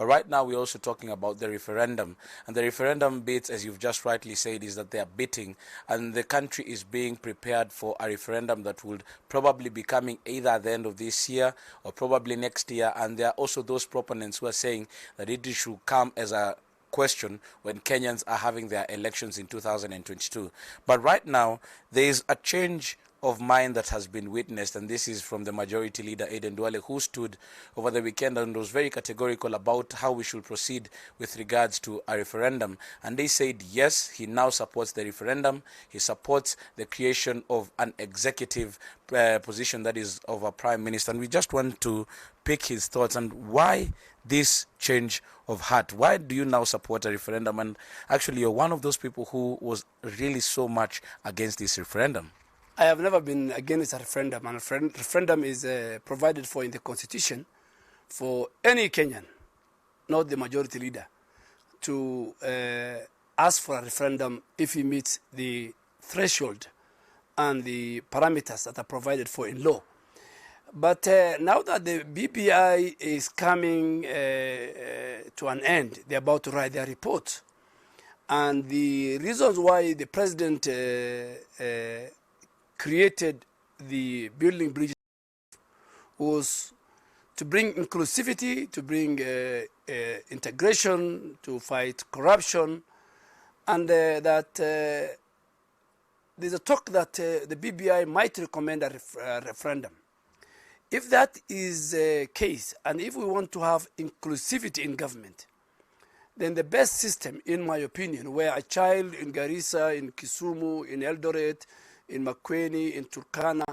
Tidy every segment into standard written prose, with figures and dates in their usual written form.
But right now we're also talking about the referendum. And the referendum bits, as you've just rightly said, is that they are bidding, and the country is being prepared for a referendum that will probably be coming either at the end of this year or probably next year. And there are also those proponents who are saying that it should come as a question when Kenyans are having their elections in 2022. But right now, there is a change of mind that has been witnessed, and this is from the majority leader, Aden Duale, who stood over the weekend and was very categorical about how we should proceed with regards to a referendum. And they said, yes, he now supports the referendum. He supports the creation of an executive position, that is of a prime minister. And we just want to pick his thoughts and why this change of heart. Why do you now support a referendum? And actually, you're one of those people who was really so much against this referendum. I have never been against a referendum, and a referendum is provided for in the constitution for any Kenyan, not the majority leader, to ask for a referendum if he meets the threshold and the parameters that are provided for in law. But now that the BBI is coming to an end, they're about to write their report, and the reasons why the president created the building bridges was to bring inclusivity, to bring integration, to fight corruption, and that there's a talk that the BBI might recommend a referendum. If that is the case, and if we want to have inclusivity in government, then the best system, in my opinion, where a child in Garissa, in Kisumu, in Eldoret, in Makueni, in Turkana,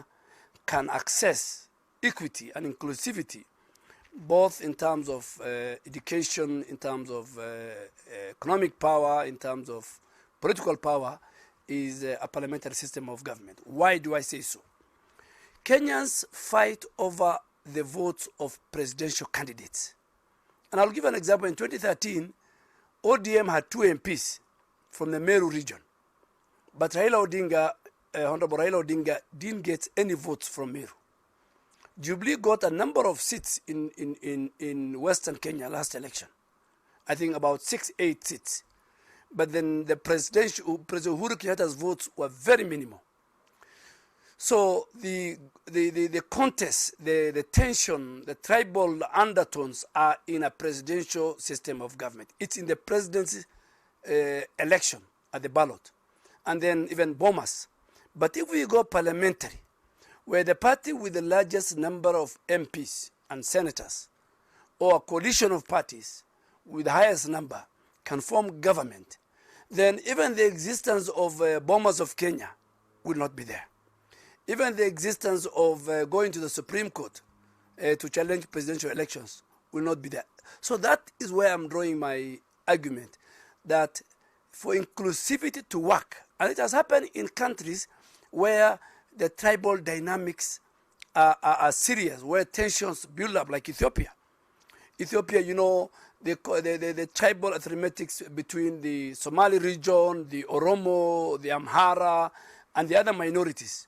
can access equity and inclusivity, both in terms of education, in terms of economic power, in terms of political power, is a parliamentary system of government. Why do I say so? Kenyans fight over the votes of presidential candidates. And I'll give an example. In 2013, ODM had 2 MPs from the Meru region. But Honorable Raila Odinga didn't get any votes from Meru. Jubilee got a number of seats in Western Kenya last election. I think about 6-8 seats. But then the President Uhuru Kenyatta's votes were very minimal. So the contest, the tension, the tribal undertones are in a presidential system of government. It's in the presidency election at the ballot, and then even bombers. But if we go parliamentary, where the party with the largest number of MPs and senators, or a coalition of parties with the highest number, can form government, then even the existence of bombers of Kenya will not be there. Even the existence of going to the Supreme Court to challenge presidential elections will not be there. So that is where I'm drawing my argument, that for inclusivity to work, and it has happened in countries where the tribal dynamics are serious, where tensions build up, like Ethiopia. Ethiopia, you know, the tribal arithmetics between the Somali region, the Oromo, the Amhara, and the other minorities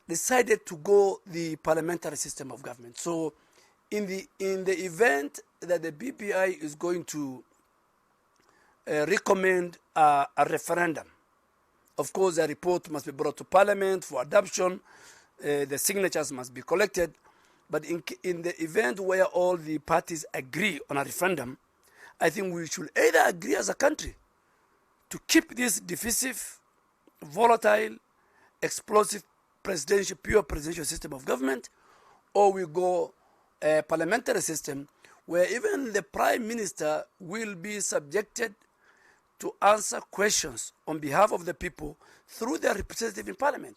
decided to go the parliamentary system of government. So in the event that the BBI is going to recommend a referendum, of course a report must be brought to parliament for adoption, the signatures must be collected, but in the event where all the parties agree on a referendum, I think we should either agree as a country to keep this divisive, volatile, explosive pure presidential system of government, or we go a parliamentary system where even the prime minister will be subjected to answer questions on behalf of the people through their representative in parliament.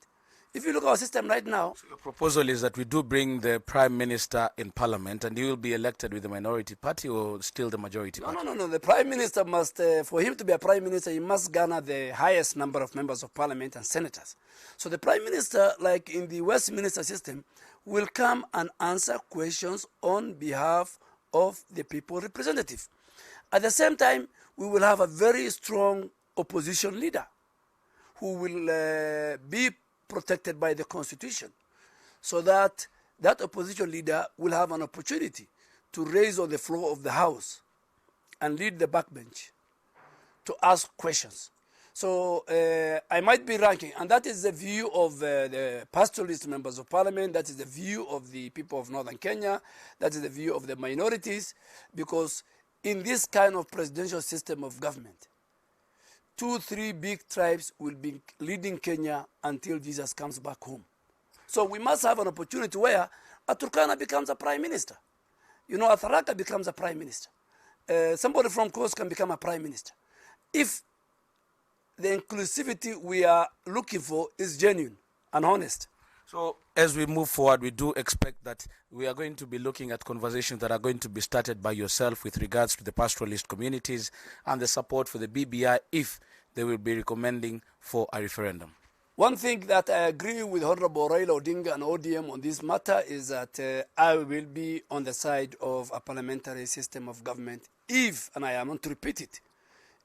If you look at our system right now... So your proposal is that we do bring the prime minister in parliament and he will be elected with the minority party or still the majority party? No. The prime minister must, for him to be a prime minister, he must garner the highest number of members of parliament and senators. So the prime minister, like in the Westminster system, will come and answer questions on behalf of the people representative. At the same time, we will have a very strong opposition leader who will be protected by the constitution, so that that opposition leader will have an opportunity to raise on the floor of the House and lead the backbench to ask questions. So I might be ranking, and that is the view of the pastoralist members of parliament, that is the view of the people of northern Kenya, that is the view of the minorities, because in this kind of presidential system of government, 2-3 big tribes will be leading Kenya until Jesus comes back home. So we must have an opportunity where a Turkana becomes a prime minister. You know, a Tharaka becomes a prime minister. Somebody from Coast can become a prime minister. If the inclusivity we are looking for is genuine and honest. So as we move forward, we do expect that we are going to be looking at conversations that are going to be started by yourself with regards to the pastoralist communities and the support for the BBI if they will be recommending for a referendum. One thing that I agree with Honorable Raila Odinga and ODM on this matter is that I will be on the side of a parliamentary system of government if, and I am going to repeat it,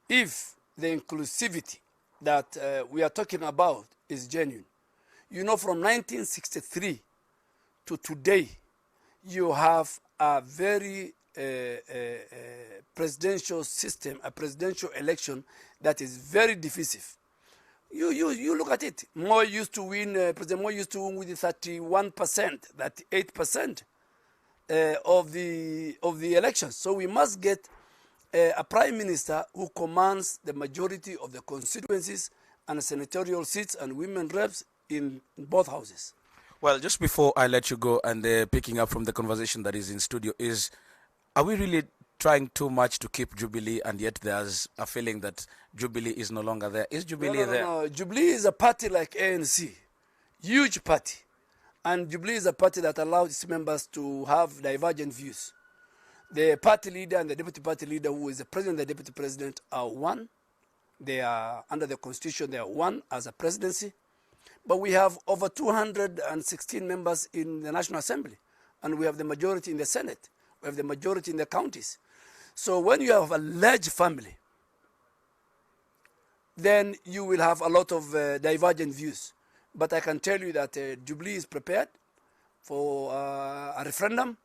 if the inclusivity that we are talking about is genuine. You know, from 1963 to today, you have a very presidential system, a presidential election that is very divisive. You look at it. Moi used to win, President Moi used to win with 31%, 38% of the elections. So we must get a prime minister who commands the majority of the constituencies and senatorial seats and women reps in both houses. Well, just before I let you go, and picking up from the conversation that is in studio, are we really trying too much to keep Jubilee, and yet there's a feeling that Jubilee is no longer there? Is Jubilee there? No. Jubilee is a party like ANC, huge party. And Jubilee is a party that allows its members to have divergent views. The party leader and the deputy party leader, who is the president and the deputy president, are one. They are, under the constitution, they are one as a presidency. But we have over 216 members in the National Assembly. And we have the majority in the Senate. We have the majority in the counties. So when you have a large family, then you will have a lot of divergent views. But I can tell you that Jubilee is prepared for a referendum.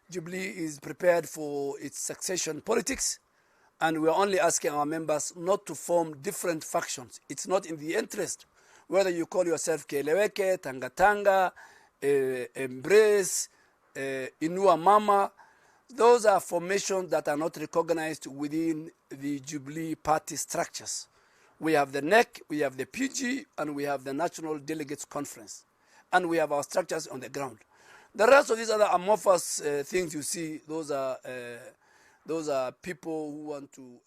Jubilee is prepared for its succession politics, and we're only asking our members not to form different factions. It's not in the interest, whether you call yourself Keleweke, Tangatanga, Embrace, Inua Mama. Those are formations that are not recognized within the Jubilee party structures. We have the NEC, we have the PG, and we have the National Delegates Conference. And we have our structures on the ground. The rest of these other amorphous things you see, those are people who want to